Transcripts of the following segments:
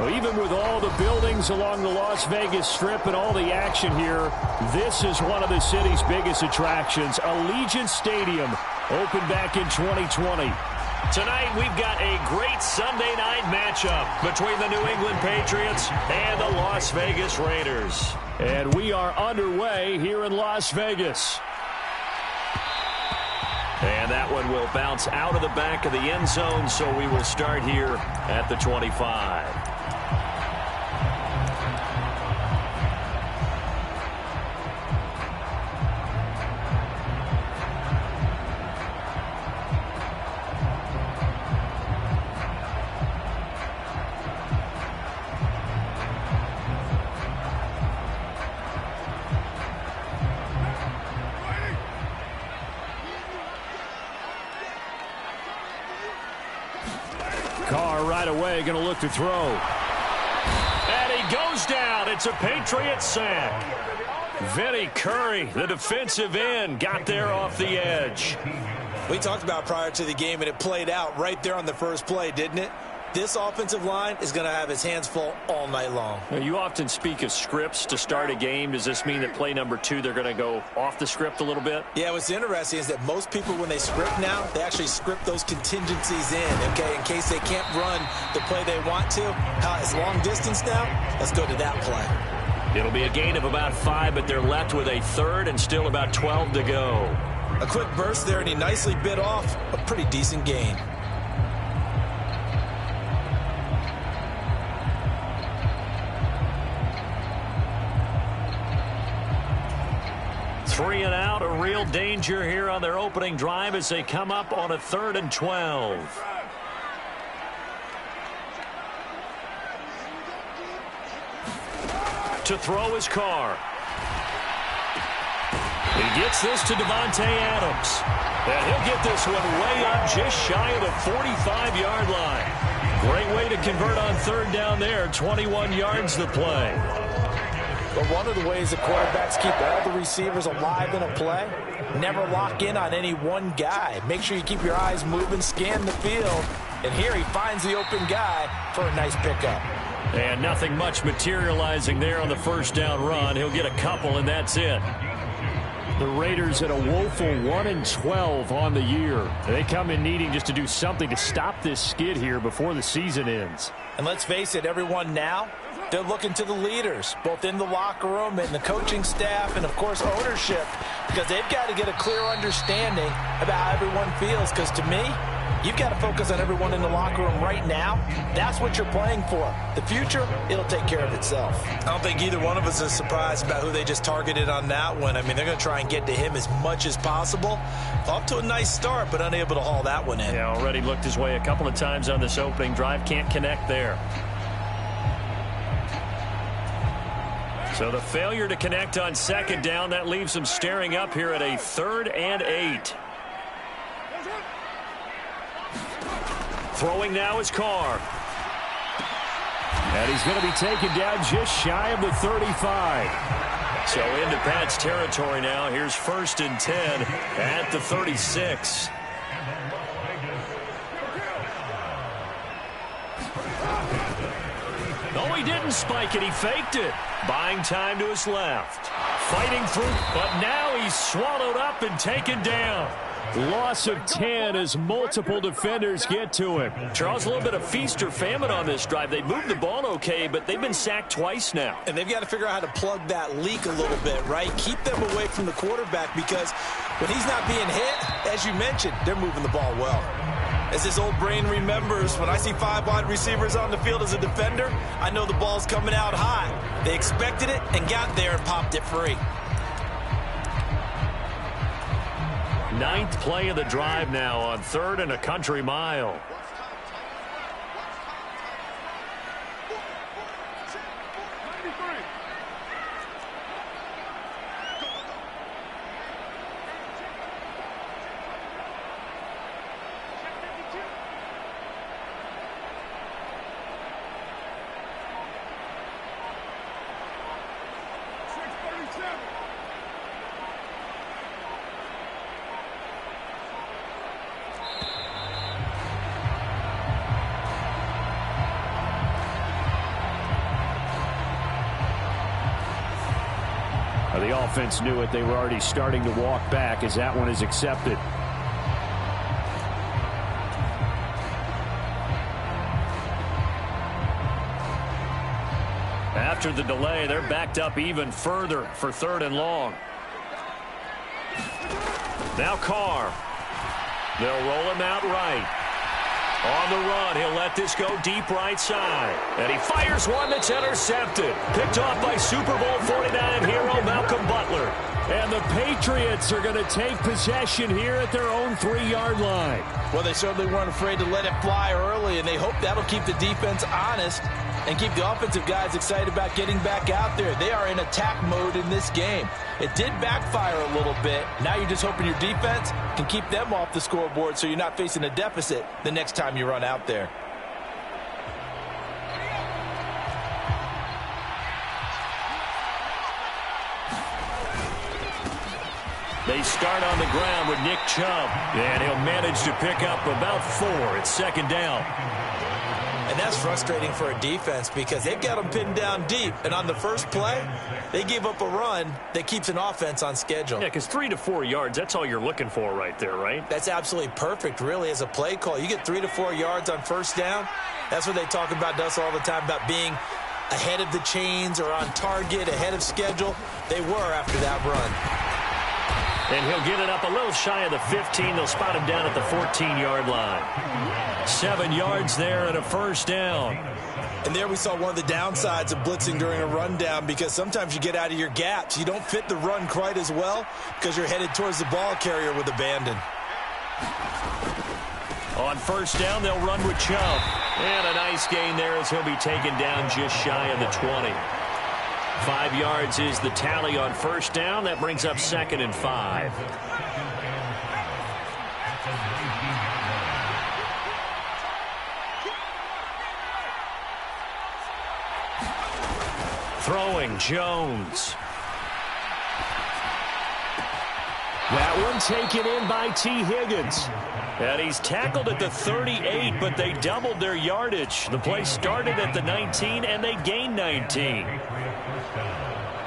Well, even with all the buildings along the Las Vegas Strip and all the action here, this is one of the city's biggest attractions. Allegiant Stadium opened back in 2020. Tonight, we've got a great Sunday night matchup between the New England Patriots and the Las Vegas Raiders. And we are underway here in Las Vegas. And that one will bounce out of the back of the end zone, so we will start here at the 25. Carr right away going to look to throw. And he goes down. It's a Patriots sack. Vinny Curry, the defensive end, got there off the edge. We talked about prior to the game, and it played out right there on the first play, didn't it? This offensive line is going to have his hands full all night long. Now, you often speak of scripts to start a game. Does this mean that play number 2, they're going to go off the script a little bit? Yeah, what's interesting is that most people, when they script now, they actually script those contingencies in, okay, in case they can't run the play they want to. It's long distance now. Let's go to that play. It'll be a gain of about 5, but they're left with a third and still about 12 to go. A quick burst there, and he nicely bit off a pretty decent gain. Three and out, a real danger here on their opening drive as they come up on a 3rd and 12. To throw his Carr. He gets this to Devontae Adams. And he'll get this one way up just shy of the 45-yard line. Great way to convert on 3rd down there. 21 yards the play. But one of the ways the quarterbacks keep all the receivers alive in a play, never lock in on any one guy. Make sure you keep your eyes moving, scan the field. And here he finds the open guy for a nice pickup. And nothing much materializing there on the first down run. He'll get a couple, and that's it. The Raiders at a woeful 1-12 on the year. They come in needing just to do something to stop this skid here before the season ends. And let's face it, everyone now, they're looking to the leaders, both in the locker room and the coaching staff and, of course, ownership, because they've got to get a clear understanding about how everyone feels, because to me, you've got to focus on everyone in the locker room right now. That's what you're playing for. The future, it'll take care of itself. I don't think either one of us is surprised about who they just targeted on that one. I mean, they're going to try and get to him as much as possible. Off to a nice start, but unable to haul that one in. Yeah, already looked his way a couple of times on this opening drive. Can't connect there. So the failure to connect on 2nd down, that leaves them staring up here at a 3rd and 8. Throwing now is Carr. And he's going to be taken down just shy of the 35. So into Pat's territory now. Here's 1st and 10 at the 36. No, he didn't spike it. He faked it. Buying time to his left. Fighting through, but now he's swallowed up and taken down. Loss of 10 as multiple defenders get to him. Charles, a little bit of feast or famine on this drive. They moved the ball okay, but they've been sacked twice now. And they've got to figure out how to plug that leak a little bit, right? Keep them away from the quarterback, because when he's not being hit, as you mentioned, they're moving the ball well. As his old brain remembers, when I see 5 wide receivers on the field as a defender, I know the ball's coming out hot. They expected it and got there and popped it free. 9th play of the drive now on 3rd and a country mile. offense knew it. They were already starting to walk back as that one is accepted. After the delay, they're backed up even further for 3rd and long. Now Carr. They'll roll him out right. On the run, he'll let this go deep right side. And he fires one that's intercepted. Picked off by Super Bowl 49 hero Malcolm Butler. And the Patriots are going to take possession here at their own 3-yard line. Well, they certainly weren't afraid to let it fly early, and they hope that'll keep the defense honest and keep the offensive guys excited about getting back out there. They are in attack mode in this game. It did backfire a little bit. Now you're just hoping your defense can keep them off the scoreboard so you're not facing a deficit the next time you run out there. They start on the ground with Nick Chubb, and he'll manage to pick up about 4. It's 2nd down. And that's frustrating for a defense because they've got them pinned down deep. And on the first play, they gave up a run that keeps an offense on schedule. Yeah, because 3 to 4 yards, that's all you're looking for right there, right? That's absolutely perfect, really, as a play call. You get 3 to 4 yards on first down. That's what they talk about to us all the time, about being ahead of the chains or on target, ahead of schedule. They were after that run. And he'll get it up a little shy of the 15. They'll spot him down at the 14-yard line. 7 yards there and a 1st down. And there we saw one of the downsides of blitzing during a rundown, because sometimes you get out of your gaps. You don't fit the run quite as well because you're headed towards the ball carrier with abandon. On 1st down, they'll run with Chubb. And a nice gain there as he'll be taken down just shy of the 20. 5 yards is the tally on 1st down. That brings up 2nd and 5. Throwing, Jones. That one taken in by T. Higgins. And he's tackled at the 38, but they doubled their yardage. The play started at the 19, and they gained 19.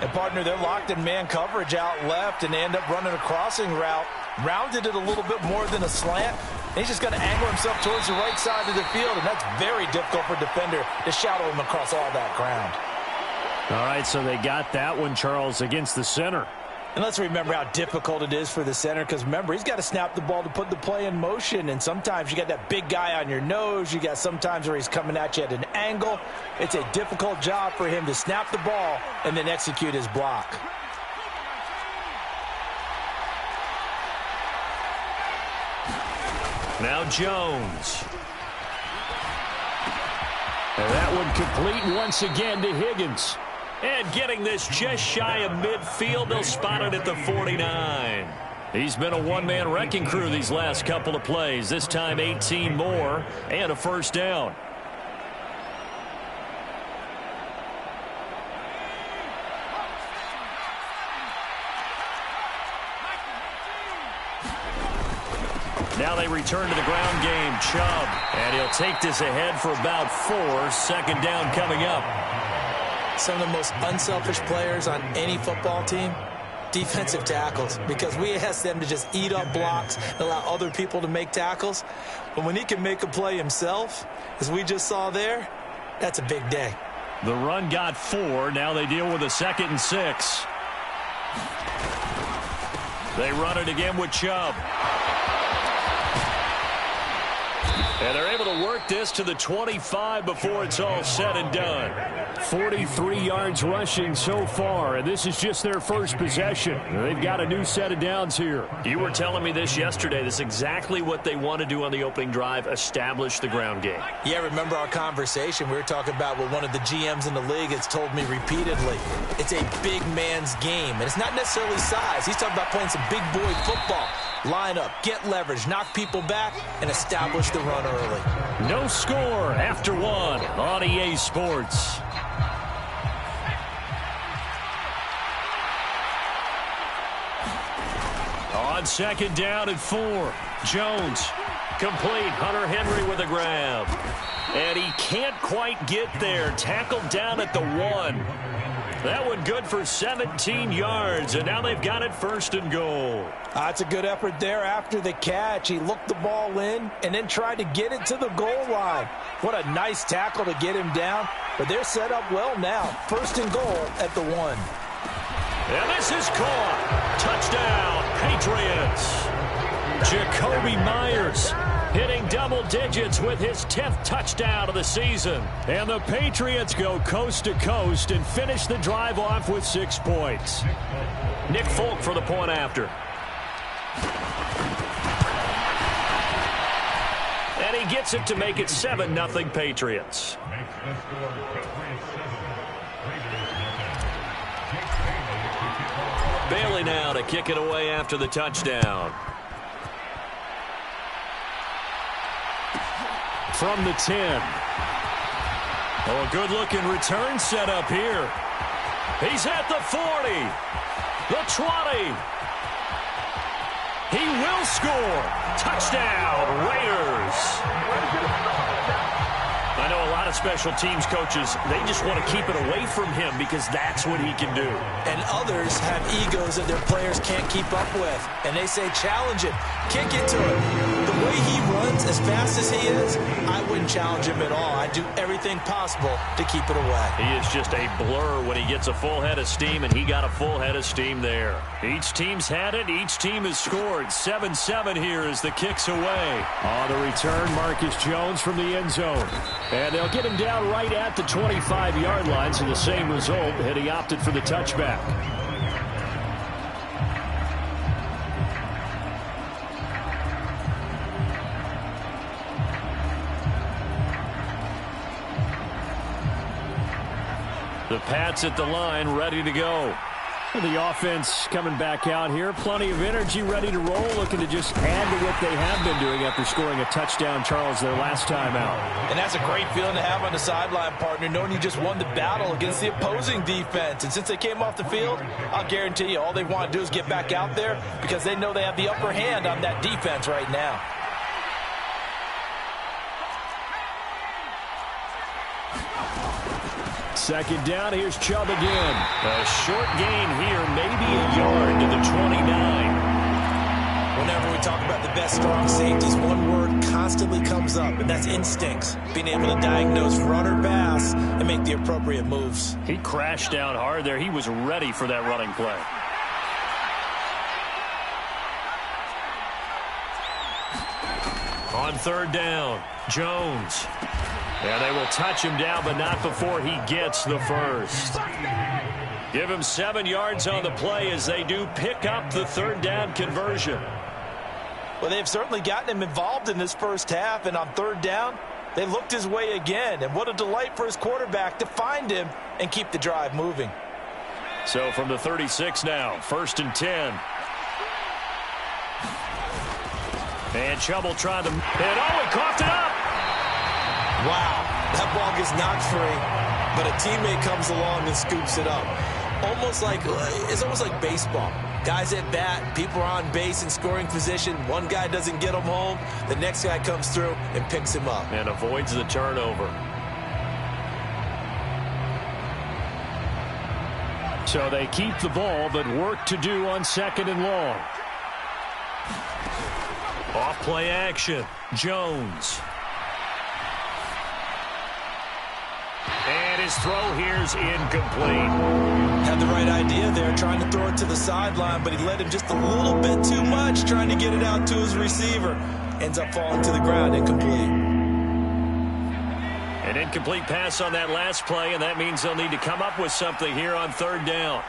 And, partner, they're locked in man coverage out left, and they end up running a crossing route. Rounded it a little bit more than a slant. And he's just going to angle himself towards the right side of the field, and that's very difficult for a defender to shadow him across all that ground. All right, so they got that one, Charles, against the center. And let's remember how difficult it is for the center, because remember, he's got to snap the ball to put the play in motion, and sometimes you got that big guy on your nose. You got sometimes where he's coming at you at an angle. It's a difficult job for him to snap the ball and then execute his block. Now Jones. And that one complete once again to Higgins. And getting this just shy of midfield, they'll spot it at the 49. He's been a one-man wrecking crew these last couple of plays. This time 18 more and a 1st down. Now they return to the ground game. Chubb. And he'll take this ahead for about 4. 2nd down coming up. Some of the most unselfish players on any football team, defensive tackles, because we ask them to just eat up blocks and allow other people to make tackles. But when he can make a play himself, as we just saw there, that's a big day. The run got 4. Now they deal with a 2nd and 6. They run it again with Chubb. And they're able to work this to the 25 before it's all said and done. 43 yards rushing so far, and this is just their first possession. They've got a new set of downs here. You were telling me this yesterday. This is exactly what they want to do on the opening drive, establish the ground game. Yeah, remember our conversation? We were talking about what one of the GMs in the league has told me repeatedly. It's a big man's game, and it's not necessarily size. He's talking about playing some big boy football. Line up, get leverage, knock people back, and establish the run early. No score after 1 on EA Sports. On 2nd down and 4. Jones complete. Hunter Henry with a grab. And he can't quite get there. Tackled down at the 1. That one good for 17 yards, and now they've got it 1st and goal. That's a good effort there after the catch. He looked the ball in and then tried to get it to the goal line. What a nice tackle to get him down, but they're set up well now. 1st and goal at the 1. And this is caught. Touchdown, Patriots. Jacoby Myers hitting double digits with his 10th touchdown of the season. And the Patriots go coast to coast and finish the drive off with 6 points. Nick Folk for the point after. And he gets it to make it 7-0 Patriots. Bailey now to kick it away after the touchdown. From the 10. Oh, a good-looking return set up here. He's at the 40. The 20. He will score. Touchdown, Raiders. I know a lot of special teams coaches, they just want to keep it away from him because that's what he can do. And others have egos that their players can't keep up with. And they say, challenge it, kick it to him. The way he runs, as fast as he is, I wouldn't challenge him at all. I'd do everything possible to keep it away. He is just a blur when he gets a full head of steam, and he got a full head of steam there. Each team's had it. Each team has scored. 7-7 here as the kick's away. On the return, Marcus Jones from the end zone. And they'll get him down right at the 25-yard line, so the same result, and he opted for the touchback. The Pats at the line, ready to go. The offense coming back out here. Plenty of energy, ready to roll, looking to just add to what they have been doing after scoring a touchdown, Charles, their last time out. And that's a great feeling to have on the sideline, partner, knowing you just won the battle against the opposing defense. And since they came off the field, I'll guarantee you all they want to do is get back out there because they know they have the upper hand on that defense right now. Second down, here's Chubb again. A short gain here, maybe a yard to the 29. Whenever we talk about the best strong safeties, one word constantly comes up, and that's instincts. Being able to diagnose run or pass and make the appropriate moves. He crashed down hard there. He was ready for that running play. On 3rd down, Jones. And they will touch him down, but not before he gets the first. Give him 7 yards on the play as they do pick up the 3rd down conversion. Well, they've certainly gotten him involved in this first half, and on 3rd down, they looked his way again. And what a delight for his quarterback to find him and keep the drive moving. So from the 36 now, 1st and 10. And Chubb will try them. And he coughed it up. Wow, that ball gets knocked free, but a teammate comes along and scoops it up. It's almost like baseball. Guys at bat, people are on base in scoring position. One guy doesn't get him home. The next guy comes through and picks him up. And avoids the turnover. So they keep the ball, but work to do on 2nd and long. Off play action, Jones. And his throw here's incomplete. Had the right idea there, trying to throw it to the sideline, but he led him just a little bit too much, trying to get it out to his receiver. Ends up falling to the ground, incomplete. An incomplete pass on that last play, and that means they'll need to come up with something here on 3rd down.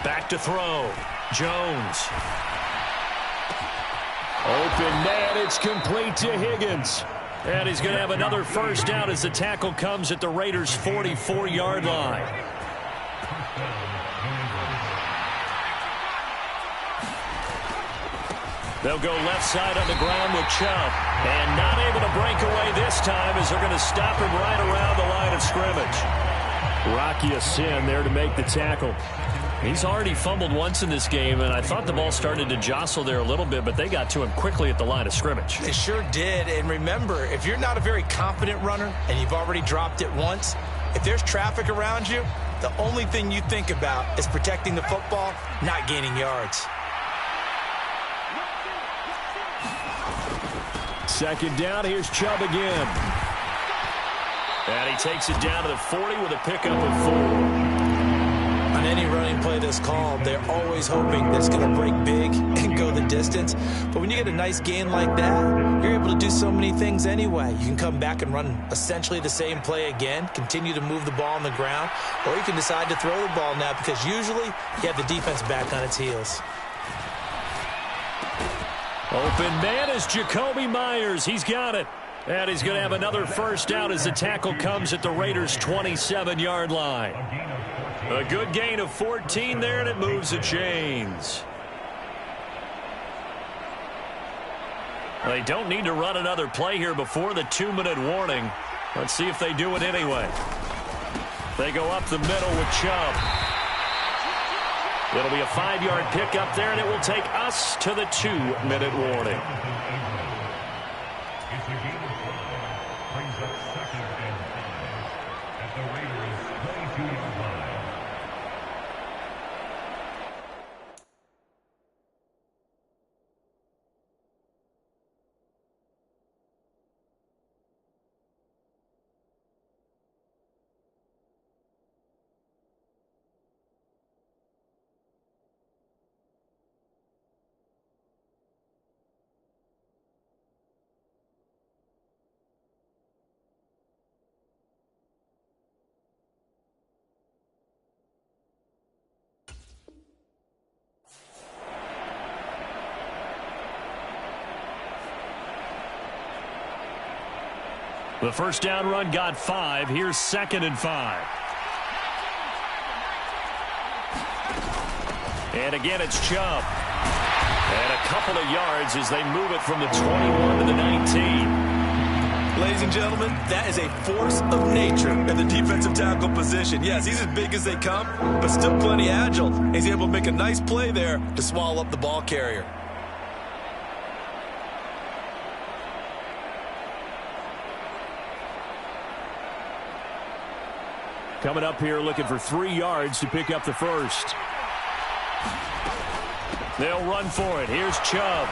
Back to throw. Jones. Open man, it's complete to Higgins. And he's going to have another first down as the tackle comes at the Raiders' 44-yard line. They'll go left side on the ground with Chubb. And not able to break away this time as they're going to stop him right around the line of scrimmage. Rocky Sin there to make the tackle. He's already fumbled once in this game, and I thought the ball started to jostle there a little bit, but they got to him quickly at the line of scrimmage. They sure did. And remember, if you're not a very confident runner and you've already dropped it once, if there's traffic around you, the only thing you think about is protecting the football, not gaining yards. Second down, here's Chubb again. And he takes it down to the 40 with a pickup of 4. On any running play that's called, they're always hoping that it's going to break big and go the distance. But when you get a nice gain like that, you're able to do so many things anyway. You can come back and run essentially the same play again, continue to move the ball on the ground, or you can decide to throw the ball now because usually you have the defense back on its heels. Open man is Jacoby Myers. He's got it. And he's going to have another first down as the tackle comes at the Raiders' 27-yard line. A good gain of 14 there, and it moves the chains. They don't need to run another play here before the 2-minute warning. Let's see if they do it anyway. They go up the middle with Chubb. It'll be a 5-yard pickup there, and it will take us to the 2-minute warning. The first down run got 5. Here's 2nd and 5. And again, it's Chubb. And a couple of yards as they move it from the 21 to the 19. Ladies and gentlemen, that is a force of nature in the defensive tackle position. Yes, he's as big as they come, but still plenty agile. He's able to make a nice play there to swallow up the ball carrier. Coming up here looking for 3 yards to pick up the first. They'll run for it. Here's Chubb.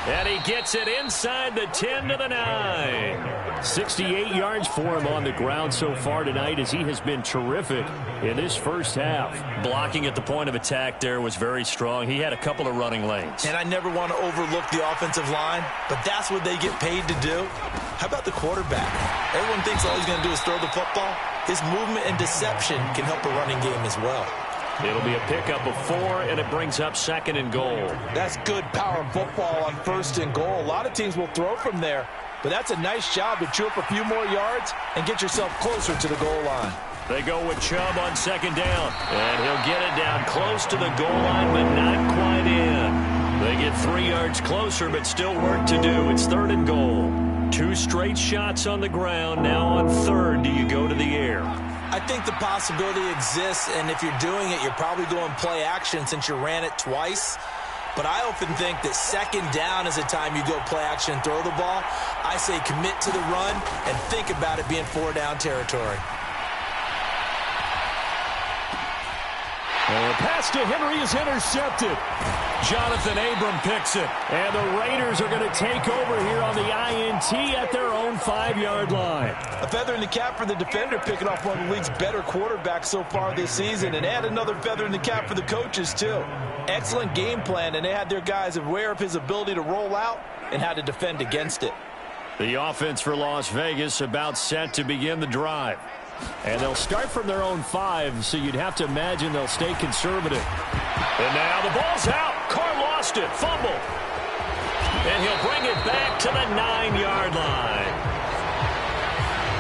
And he gets it inside the 10 to the 9. 68 yards for him on the ground so far tonight as he has been terrific in this first half. Blocking at the point of attack there was very strong. He had a couple of running lanes. And I never want to overlook the offensive line, but that's what they get paid to do. How about the quarterback? Everyone thinks all he's going to do is throw the football. His movement and deception can help a running game as well. It'll be a pickup of 4, and it brings up 2nd and goal. That's good power football on 1st and goal. A lot of teams will throw from there, but that's a nice job to chew up a few more yards and get yourself closer to the goal line. They go with Chubb on 2nd down, and he'll get it down close to the goal line, but not quite in. They get 3 yards closer, but still work to do. It's 3rd and goal. 2 straight shots on the ground. Now on 3rd, do you go to the air? I think the possibility exists, and if you're doing it, you're probably going play action since you ran it twice. But I often think that 2nd down is the time you go play action and throw the ball. I say commit to the run and think about it being 4-down territory. And the pass to Henry is intercepted. Jonathan Abram picks it. And the Raiders are going to take over here on the INT at their own 5-yard line. A feather in the cap for the defender, picking off one of the league's better quarterbacks so far this season. And add another feather in the cap for the coaches, too. Excellent game plan, and they had their guys aware of his ability to roll out and how to defend against it. The offense for Las Vegas about set to begin the drive. And they'll start from their own 5, so you'd have to imagine they'll stay conservative. And now the ball's out. Carr lost it. Fumble. And he'll bring it back to the 9-yard line.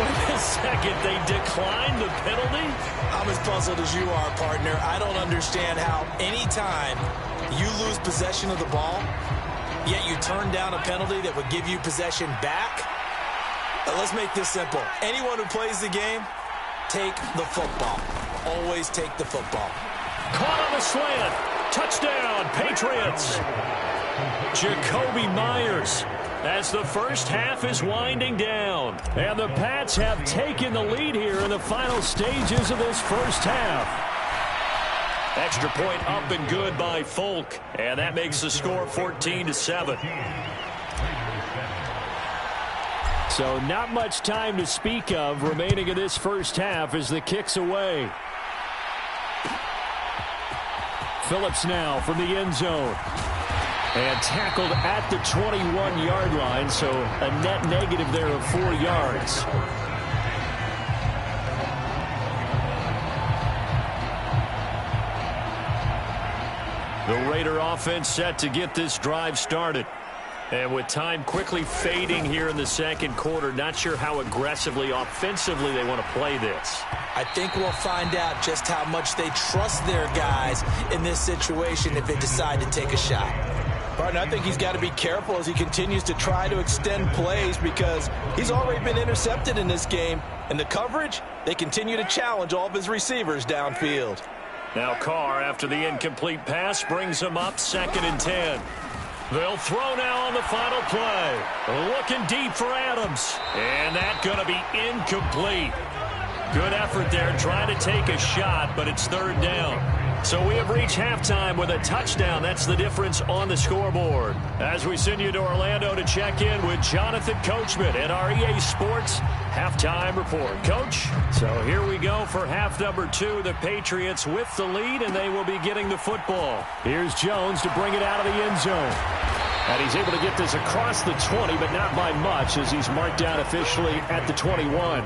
Wait a second. They declined the penalty? I'm as puzzled as you are, partner. I don't understand how any time you lose possession of the ball, yet you turn down a penalty that would give you possession back. Let's make this simple. Anyone who plays the game, take the football. always take the football. Caught on the slant. Touchdown, Patriots. Jacoby Myers as the first half is winding down. And the Pats have taken the lead here in the final stages of this first half. Extra point up and good by Folk. And that makes the score 14-7. So not much time to speak of remaining in this first half as the kick's away. Phillips now from the end zone. And tackled at the 21-yard line, so a net negative there of 4 yards. The Raider offense set to get this drive started. And with time quickly fading here in the second quarter, not sure how aggressively, offensively they want to play this. I think we'll find out just how much they trust their guys in this situation if they decide to take a shot. Barton, I think he's got to be careful as he continues to try to extend plays because he's already been intercepted in this game. And the coverage, they continue to challenge all of his receivers downfield. Now Carr, after the incomplete pass, brings him up 2nd and 10. They'll throw now on the final play. Looking deep for Adams. And that's going to be incomplete. Good effort there trying to take a shot, but it's 3rd down. So we have reached halftime with a touchdown. That's the difference on the scoreboard. As we send you to Orlando to check in with Jonathan Coachman at our EA Sports Halftime Report. Coach, so here we go for half number 2. The Patriots with the lead, and they will be getting the football. Here's Jones to bring it out of the end zone. And he's able to get this across the 20, but not by much as he's marked down officially at the 21.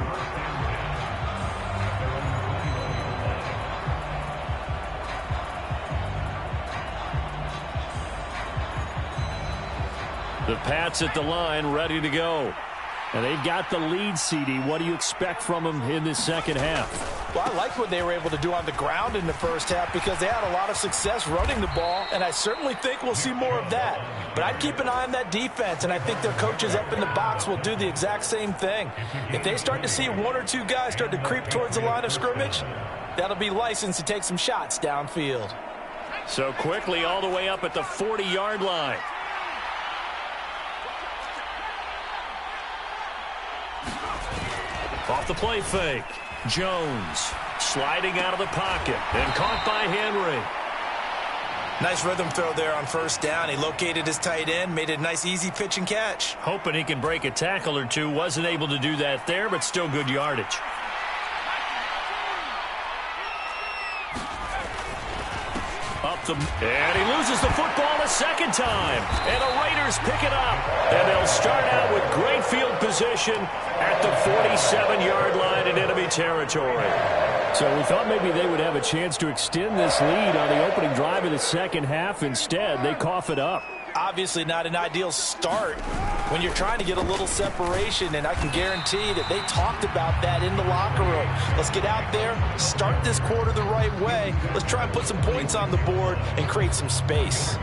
The Pats at the line, ready to go. And they've got the lead, CD. What do you expect from them in this second half? Well, I like what they were able to do on the ground in the first half because they had a lot of success running the ball, and I certainly think we'll see more of that. But I'd keep an eye on that defense, and I think their coaches up in the box will do the exact same thing. If they start to see 1 or 2 guys start to creep towards the line of scrimmage, that'll be licensed to take some shots downfield. So quickly all the way up at the 40-yard line. Off the play fake. Jones sliding out of the pocket and caught by Henry. Nice rhythm throw there on 1st down. He located his tight end, made it a nice easy pitch and catch. Hoping he can break a tackle or two. Wasn't able to do that there, but still good yardage. And he loses the football a second time. And the Raiders pick it up. And they'll start out with great field position at the 47-yard line in enemy territory. So we thought maybe they would have a chance to extend this lead on the opening drive of the second half. Instead, they cough it up. Obviously not an ideal start when you're trying to get a little separation, and I can guarantee that they talked about that in the locker room. Let's get out there, start this quarter the right way. Let's try and put some points on the board and create some space.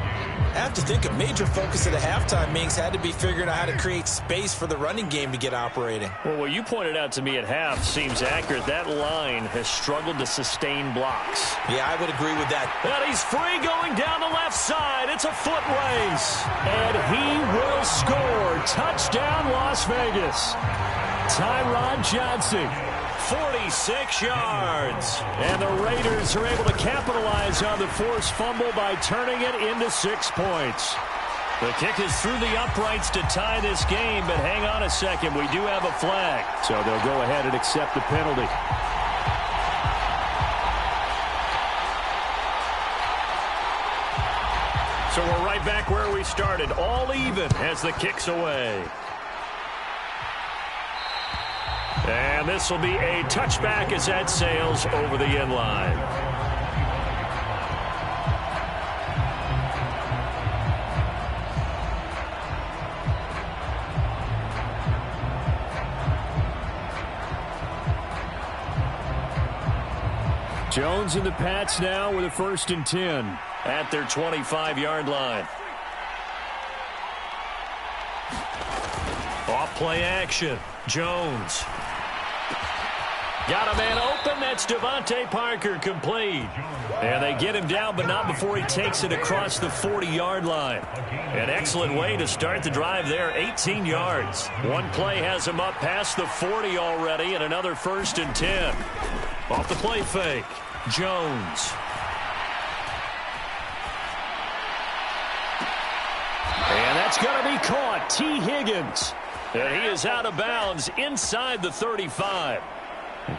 I have to think a major focus of the halftime meetings had to be figuring out how to create space for the running game to get operating. Well, what you pointed out to me at half seems accurate. That line has struggled to sustain blocks. Yeah, I would agree with that. And he's free going down the left side. It's a foot race. And he will score. Touchdown, Las Vegas. Tyron Johnson. 46 yards. And the Raiders are able to capitalize on the forced fumble by turning it into 6 points. The kick is through the uprights to tie this game, but hang on a second. We do have a flag. So they'll go ahead and accept the penalty. So we're right back where we started, all even as the kick's away. And this will be a touchback as that sails over the end line. Jones and the Pats now with a 1st and 10 at their 25-yard line. Off play action. Jones. Got a man open. That's Devontae Parker, complete. And they get him down, but not before he takes it across the 40-yard line. An excellent way to start the drive there, 18 yards. One play has him up past the 40 already, and another 1st and 10. Off the play fake, Jones. And that's going to be caught. T. Higgins. And he is out of bounds inside the 35.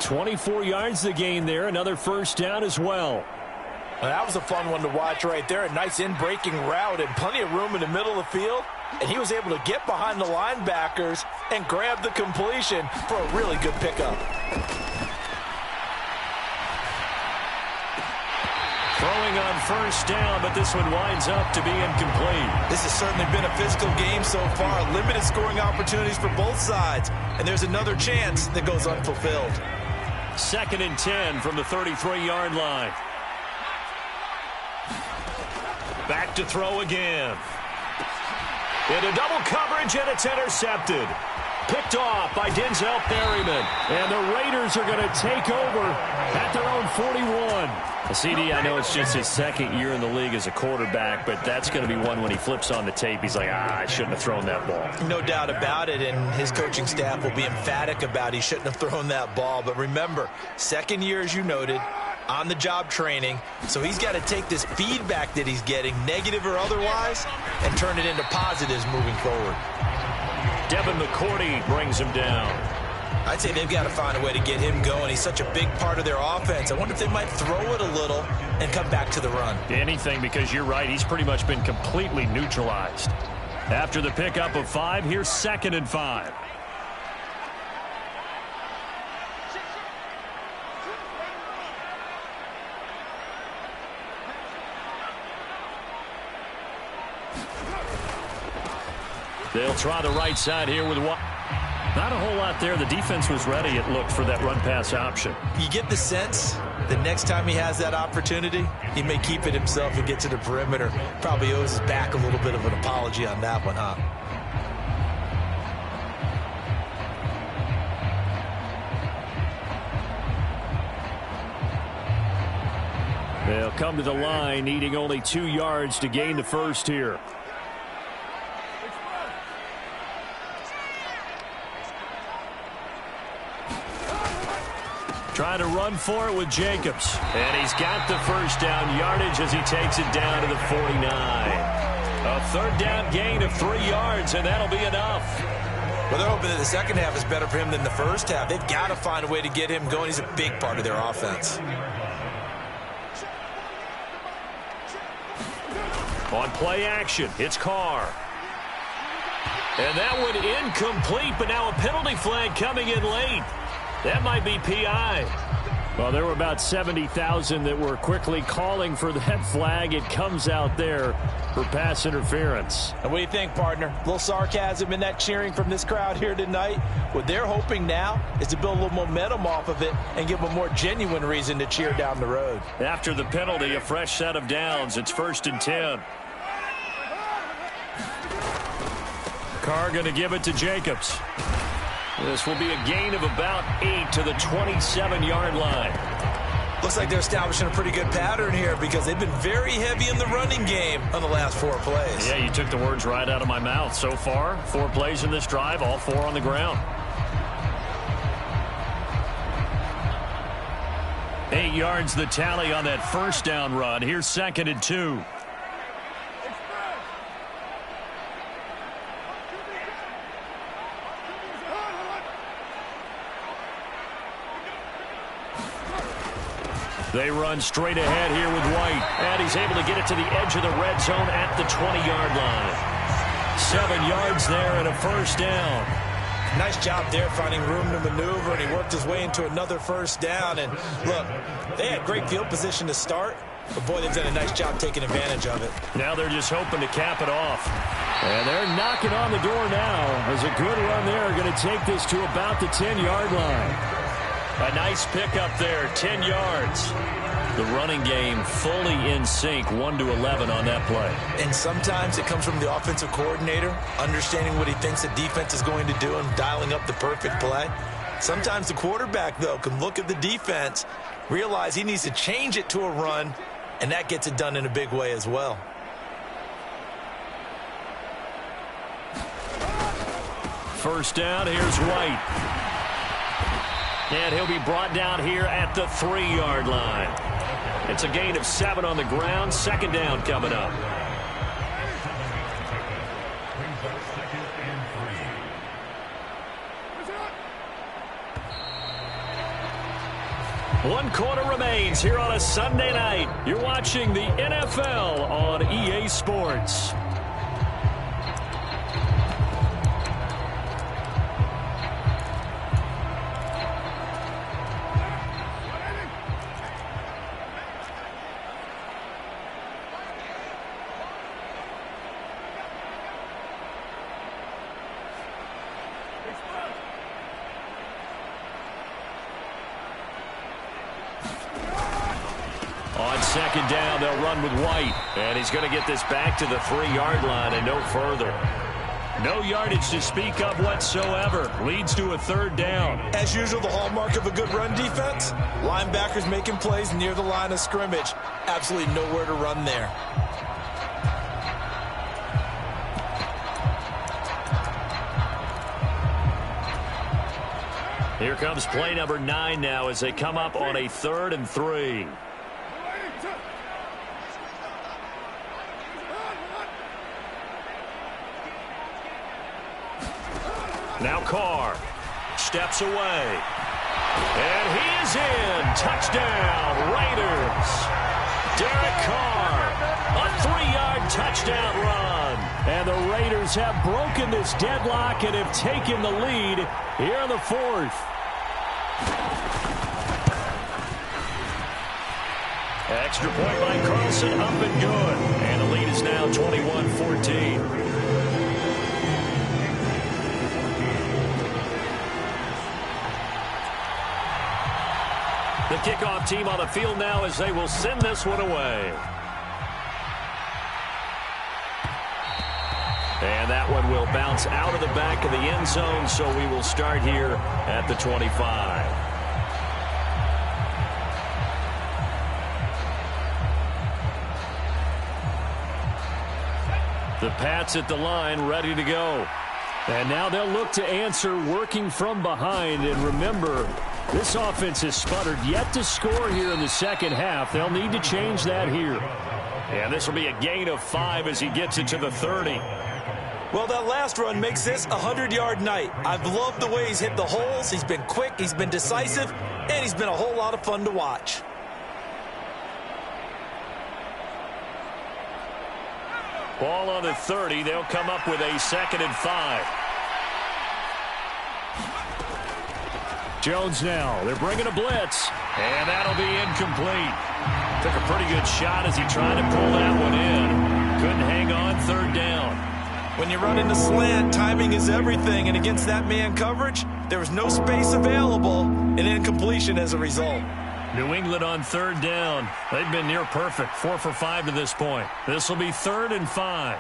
24 yards to gain there. Another 1st down as well. Well, that was a fun one to watch right there. A nice in-breaking route and plenty of room in the middle of the field. And he was able to get behind the linebackers and grab the completion for a really good pickup. Throwing on 1st down, but this one winds up to be incomplete. This has certainly been a physical game so far. Limited scoring opportunities for both sides. And there's another chance that goes unfulfilled. 2nd and 10 from the 33-yard line. Back to throw again. Into double coverage, and it's intercepted. Picked off by Denzel Perryman. And the Raiders are going to take over at their own 41. CD, I know it's just his 2nd year in the league as a quarterback, but that's going to be one when he flips on the tape. He's like, I shouldn't have thrown that ball. No doubt about it, and his coaching staff will be emphatic about he shouldn't have thrown that ball. But remember, 2nd year, as you noted, on-the-job training, so he's got to take this feedback that he's getting, negative or otherwise, and turn it into positives moving forward. Devin McCourty brings him down. I'd say they've got to find a way to get him going. He's such a big part of their offense. I wonder if they might throw it a little and come back to the run. Anything, because you're right. He's pretty much been completely neutralized. After the pickup of 5, here's 2nd and 5. They'll try the right side here with one. Not a whole lot there. The defense was ready, it looked, for that run-pass option. You get the sense the next time he has that opportunity, he may keep it himself and get to the perimeter. Probably owes his back a little bit of an apology on that one, huh? They'll come to the line, needing only 2 yards to gain the 1st here. Trying to run for it with Jacobs. And he's got the 1st down yardage as he takes it down to the 49. A 3rd down gain of 3 yards, and that'll be enough. Well, they're hoping that the 2nd half is better for him than the 1st half. They've got to find a way to get him going. He's a big part of their offense. On play action, it's Carr. And that one incomplete, but now a penalty flag coming in late. That might be PI. Well, there were about 70,000 that were quickly calling for that flag. It comes out there for pass interference. And what do you think, partner? A little sarcasm in that cheering from this crowd here tonight. What they're hoping now is to build a little momentum off of it and give them a more genuine reason to cheer down the road. After the penalty, a fresh set of downs. It's 1st and 10. Carr going to give it to Jacobs. This will be a gain of about 8 to the 27-yard line. Looks like they're establishing a pretty good pattern here because they've been very heavy in the running game on the last 4 plays. Yeah, you took the words right out of my mouth. So far, 4 plays in this drive, all 4 on the ground. 8 yards the tally on that 1st down run. Here's 2nd and 2. They run straight ahead here with White. And he's able to get it to the edge of the red zone at the 20-yard line. 7 yards there and a 1st down. Nice job there finding room to maneuver, and he worked his way into another 1st down. And look, they had great field position to start, but boy, they've done a nice job taking advantage of it. Now they're just hoping to cap it off. And they're knocking on the door now. As a good run there, going to take this to about the 10-yard line. A nice pickup there, 10 yards. The running game fully in sync, 1 to 11 on that play. And sometimes it comes from the offensive coordinator, understanding what he thinks the defense is going to do and dialing up the perfect play. Sometimes the quarterback, though, can look at the defense, realize he needs to change it to a run, and that gets it done in a big way as well. First down, here's White. And he'll be brought down here at the 3-yard line. It's a gain of 7 on the ground. Second down coming up. One quarter remains here on a Sunday night. You're watching the NFL on EA Sports. On second down, they'll run with White. And he's going to get this back to the 3-yard line and no further. No yardage to speak of whatsoever. Leads to a 3rd down. As usual, the hallmark of a good run defense, linebackers making plays near the line of scrimmage. Absolutely nowhere to run there. Here comes play number 9 now as they come up on a 3rd and 3. Now Carr steps away. And he is in. Touchdown, Raiders. Derek Carr, a 3-yard touchdown run. And the Raiders have broken this deadlock and have taken the lead here in the 4th. Extra point by Carlson, up and good. And the lead is now 21-14. The kickoff team on the field now as they will send this one away. And that one will bounce out of the back of the end zone, so we will start here at the 25. The Pats at the line, ready to go. And now they'll look to answer working from behind. And remember, this offense has sputtered yet to score here in the second half. They'll need to change that here. And this will be a gain of 5 as he gets it to the 30. Well, that last run makes this a 100-yard night. I've loved the way he's hit the holes. He's been quick, he's been decisive, and he's been a whole lot of fun to watch. Ball on the 30. They'll come up with a 2nd and 5. Jones now. They're bringing a blitz. And that'll be incomplete. Took a pretty good shot as he tried to pull that one in. Couldn't hang on. 3rd down. When you run into slant, timing is everything. And against that man coverage, there was no space available. And incompletion as a result. New England on 3rd down. They've been near perfect. 4 for 5 to this point. This will be 3rd and 5.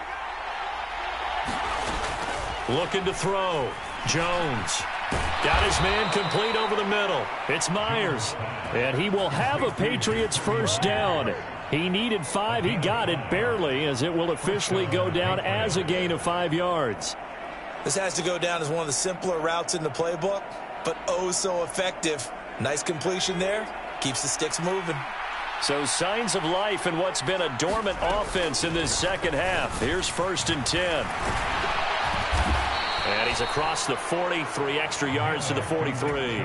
Looking to throw. Jones. Got his man complete over the middle. It's Myers. And he will have a Patriots first down. He needed 5. He got it barely as it will officially go down as a gain of 5 yards. This has to go down as one of the simpler routes in the playbook, but oh so effective. Nice completion there. Keeps the sticks moving. So signs of life in what's been a dormant offense in this second half. Here's 1st and 10. And he's across the 40, 3 extra yards to the 43.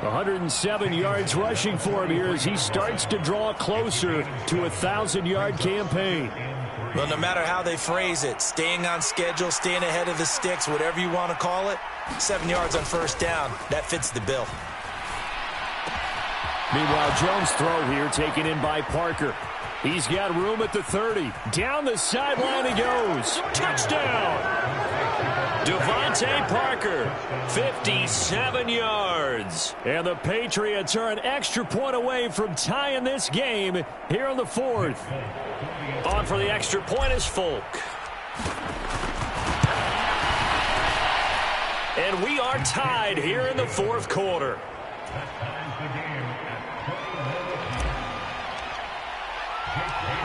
107 yards rushing for him here as he starts to draw closer to a 1,000-yard campaign. Well, no matter how they phrase it, staying on schedule, staying ahead of the sticks, whatever you want to call it, 7 yards on 1st down, that fits the bill. Meanwhile, Jones' throw here taken in by Parker. He's got room at the 30. Down the sideline he goes. Touchdown! Devontae Parker, 57 yards. And the Patriots are an extra point away from tying this game here in the 4th. On for the extra point is Folk. And we are tied here in the fourth quarter.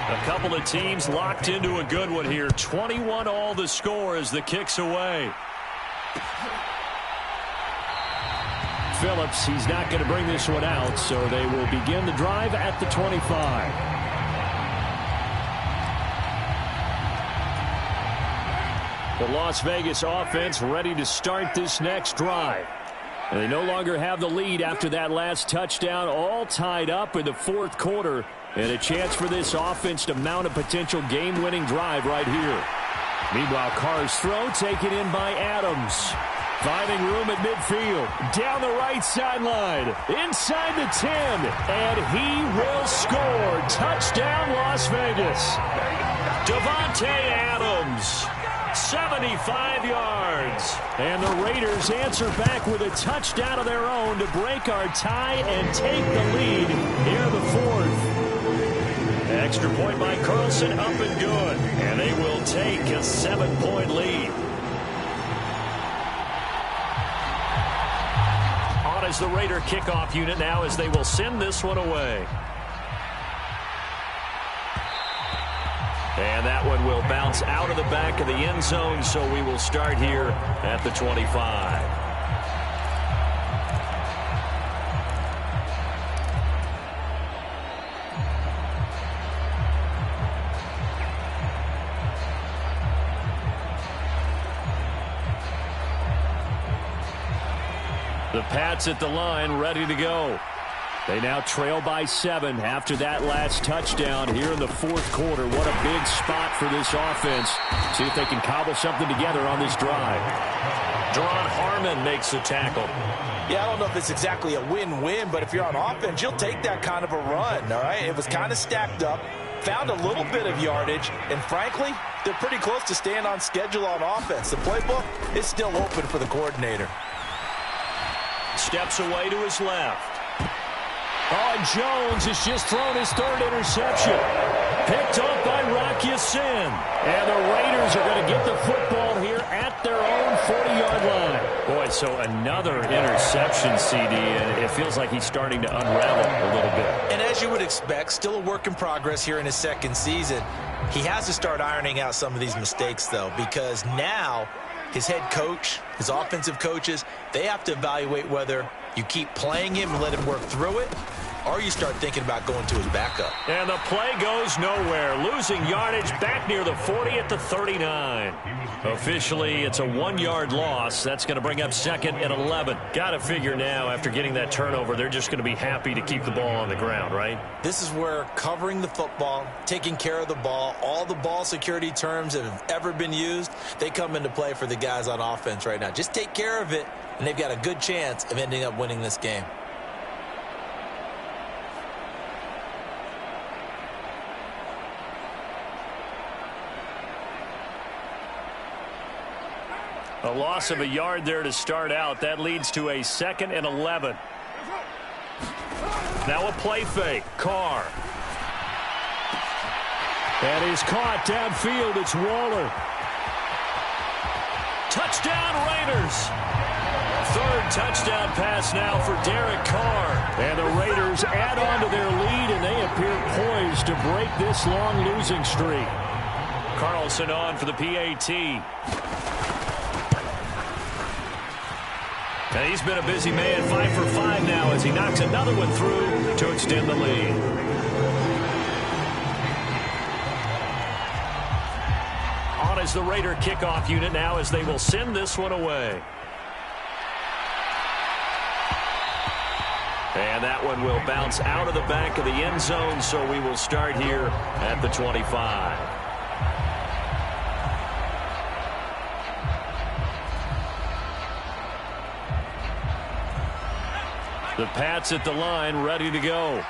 A couple of teams locked into a good one here. 21-all the score as the kick's away. Phillips, he's not going to bring this one out, so they will begin the drive at the 25. The Las Vegas offense ready to start this next drive. And they no longer have the lead after that last touchdown, all tied up in the fourth quarter. And a chance for this offense to mount a potential game-winning drive right here. Meanwhile, Carr's throw taken in by Adams. Finding room at midfield. Down the right sideline. Inside the 10. And he will score. Touchdown, Las Vegas. Davante Adams. 75 yards. And the Raiders answer back with a touchdown of their own to break our tie and take the lead here in the fourth. Extra point by Carlson, up and good. And they will take a 7-point lead. On is the Raider kickoff unit now as they will send this one away. And that one will bounce out of the back of the end zone, so we will start here at the 25. The Pats at the line, ready to go. They now trail by 7 after that last touchdown here in the fourth quarter. What a big spot for this offense. See if they can cobble something together on this drive. Deron Harmon makes the tackle. Yeah, I don't know if it's exactly a win-win, but if you're on offense, you'll take that kind of a run, all right? It was kind of stacked up, found a little bit of yardage, and frankly, they're pretty close to staying on schedule on offense. The playbook is still open for the coordinator. Steps away to his left. Oh, and Jones has just thrown his third interception. Picked off by Rocky Sin. And the Raiders are going to get the football here at their own 40-yard line. Boy, so another interception, CD, and it feels like he's starting to unravel a little bit. And as you would expect, still a work in progress here in his second season. He has to start ironing out some of these mistakes, though, because now his head coach, his offensive coaches, they have to evaluate whether you keep playing him and let him work through it, or you start thinking about going to his backup. And the play goes nowhere. Losing yardage back near the 40 at the 39. Officially, it's a 1-yard loss. That's going to bring up 2nd and 11. Got to figure now, after getting that turnover, they're just going to be happy to keep the ball on the ground, right? This is where covering the football, taking care of the ball, all the ball security terms that have ever been used, they come into play for the guys on offense right now. Just take care of it, and they've got a good chance of ending up winning this game. A loss of a yard there to start out. That leads to a 2nd and 11. Now a play fake. Carr. And he's caught downfield. It's Waller. Touchdown Raiders. Third touchdown pass now for Derek Carr. And the Raiders add on to their lead, and they appear poised to break this long losing streak. Carlson on for the PAT. And he's been a busy man, 5 for 5 now as he knocks another one through to extend the lead. On is the Raider kickoff unit now as they will send this one away. And that one will bounce out of the back of the end zone, so we will start here at the 25. The Pats at the line, ready to go.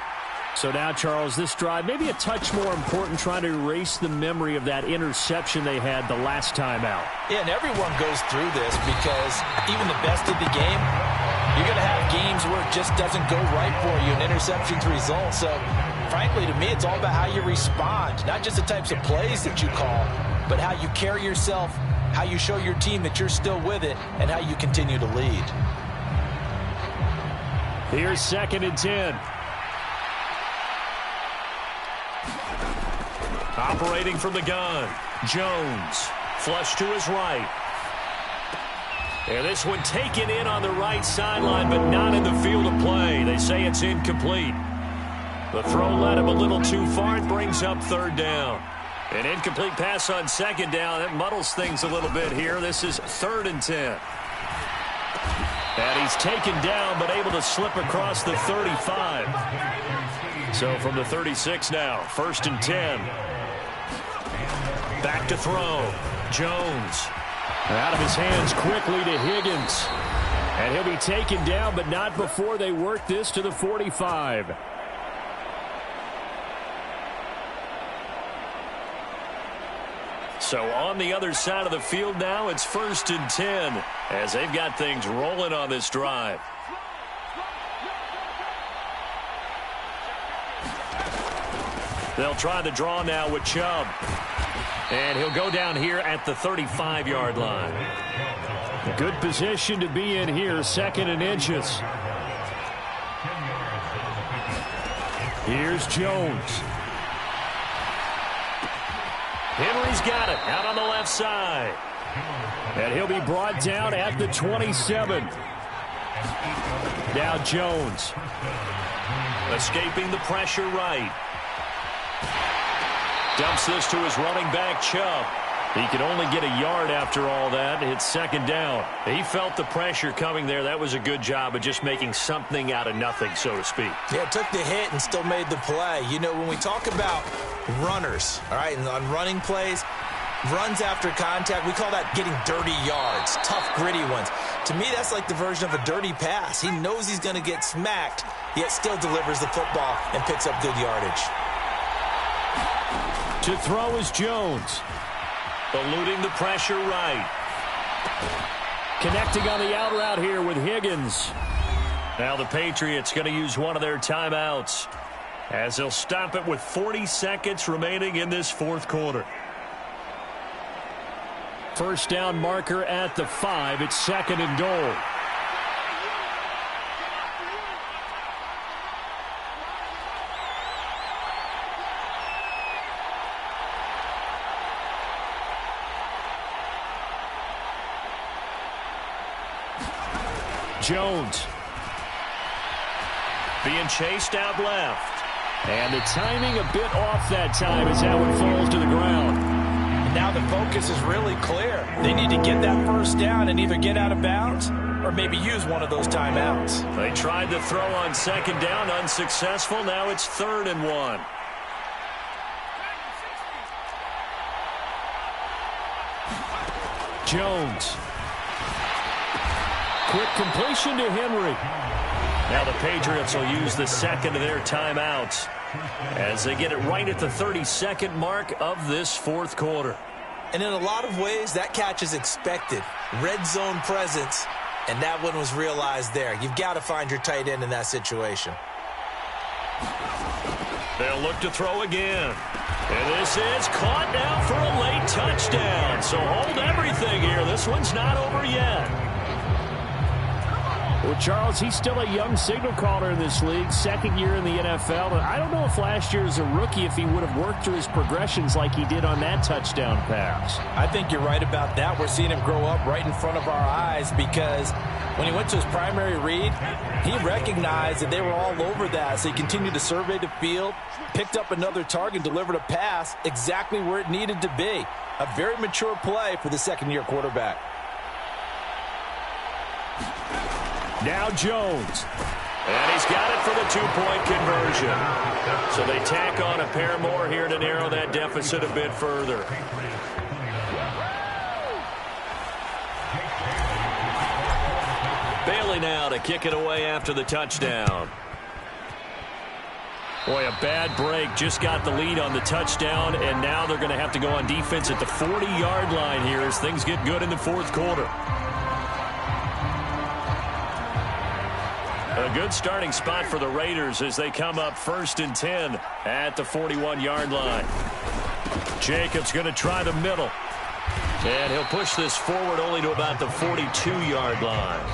So now, Charles, this drive maybe a touch more important, trying to erase the memory of that interception they had the last time out. Yeah, and everyone goes through this because even the best of the game, you're going to have games where it just doesn't go right for you, and interceptions result. So, frankly, to me, it's all about how you respond, not just the types of plays that you call, but how you carry yourself how you show your team that you're still with it, and how you continue to lead. Here's 2nd and 10. Operating from the gun, Jones. Flush to his right. And this one taken in on the right sideline, but not in the field of play. They say it's incomplete. The throw led him a little too far. It brings up 3rd down. An incomplete pass on 2nd down. That muddles things a little bit here. This is 3rd and 10. And he's taken down, but able to slip across the 35. So from the 36 now, 1st and 10. Back to throw. Jones. Out of his hands quickly to Higgins. And he'll be taken down, but not before they work this to the 45. So on the other side of the field now, it's 1st and 10 as they've got things rolling on this drive. They'll try the draw now with Chubb. And he'll go down here at the 35-yard line. Good position to be in here, 2nd and inches. Here's Jones. Henry's got it out on the left side. And he'll be brought down at the 27. Now Jones. Escaping the pressure right. Dumps this to his running back, Chubb. He can only get a yard after all that. It's 2nd down. He felt the pressure coming there. That was a good job of just making something out of nothing, so to speak. Yeah, took the hit and still made the play. You know, when we talk about runners, all right, and on running plays, runs after contact, we call that getting dirty yards, tough, gritty ones. To me, that's like the version of a dirty pass. He knows he's going to get smacked, yet still delivers the football and picks up good yardage. To throw is Jones. Eluding the pressure right. Connecting on the out route here with Higgins. Now the Patriots going to use one of their timeouts as they'll stop it with 40 seconds remaining in this 4th quarter. 1st down marker at the 5. It's 2nd and goal. Jones being chased out left. And the timing a bit off that time as that one falls to the ground. And now the focus is really clear. They need to get that 1st down and either get out of bounds or maybe use one of those timeouts. They tried to throw on 2nd down, unsuccessful. Now it's 3rd and 1. Jones. Quick completion to Henry. Now the Patriots will use the 2nd of their timeouts as they get it right at the 32nd mark of this 4th quarter. And in a lot of ways, that catch is expected. Red zone presence, and that one was realized there. You've got to find your tight end in that situation. They'll look to throw again. And this is caught now for a late touchdown. So hold everything here. This one's not over yet. Well, Charles, he's still a young signal caller in this league, 2nd year in the NFL. And I don't know if last year as a rookie, if he would have worked through his progressions like he did on that touchdown pass. I think you're right about that. We're seeing him grow up right in front of our eyes because when he went to his primary read, he recognized that they were all over that. So he continued to survey the field, picked up another target, delivered a pass exactly where it needed to be. A very mature play for the 2nd-year quarterback. Now Jones. And he's got it for the 2-point conversion. So they tack on a pair more here to narrow that deficit a bit further. Bailey now to kick it away after the touchdown. Boy, a bad break. Just got the lead on the touchdown, and now they're going to have to go on defense at the 40-yard line here as things get good in the 4th quarter. A good starting spot for the Raiders as they come up 1st and 10 at the 41-yard line. Jacobs going to try the middle. And he'll push this forward only to about the 42-yard line.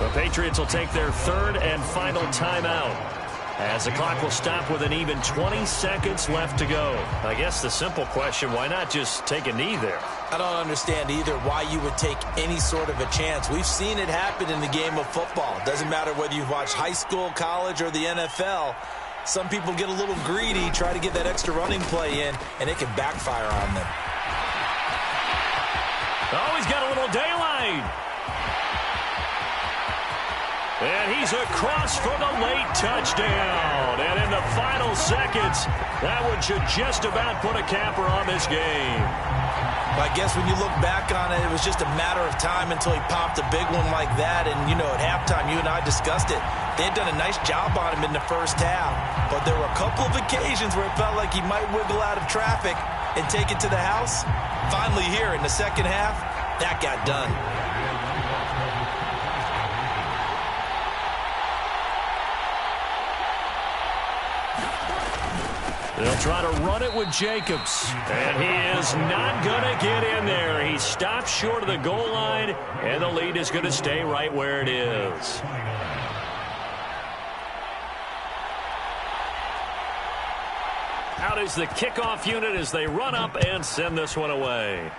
The Patriots will take their third and final timeout, as the clock will stop with an even 20 seconds left to go. I guess the simple question, why not just take a knee there? I don't understand either why you would take any sort of a chance. We've seen it happen in the game of football. Doesn't matter whether you've watched high school, college, or the NFL. Some people get a little greedy, try to get that extra running play in, and it can backfire on them. Oh, he's got a little daylight. And he's across for the late touchdown. And in the final seconds, that one should just about put a capper on this game. I guess when you look back on it, it was just a matter of time until he popped a big one like that. And, you know, at halftime, you and I discussed it. They had done a nice job on him in the first half. But there were a couple of occasions where it felt like he might wiggle out of traffic and take it to the house. Finally here in the second half, that got done. They'll try to run it with Jacobs. And he is not going to get in there. He stopped short of the goal line, and the lead is going to stay right where it is. Out is the kickoff unit as they run up and send this one away.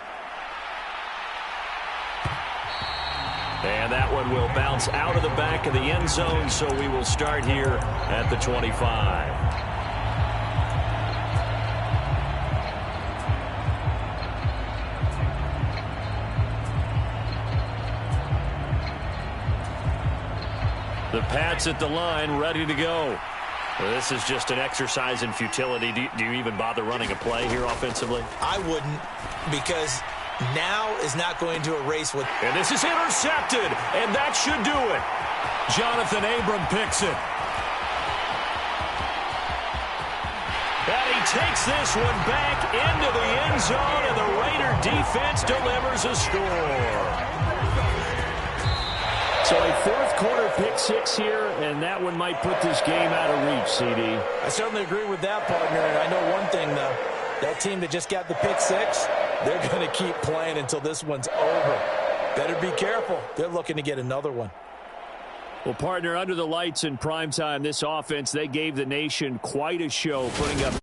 And that one will bounce out of the back of the end zone, so we will start here at the 25. The Pats at the line, ready to go. Well, this is just an exercise in futility. Do you even bother running a play here offensively? I wouldn't, because now is not going to erase what... And this is intercepted, and that should do it. Jonathan Abram picks it. And he takes this one back into the end zone, and the Raider defense delivers a score. So a fourth-quarter pick-six here, and that one might put this game out of reach, CD. I certainly agree with that, partner, and I know one thing, though. That team that just got the pick-six, they're going to keep playing until this one's over. Better be careful. They're looking to get another one. Well, partner, under the lights in primetime, this offense, they gave the nation quite a show, putting up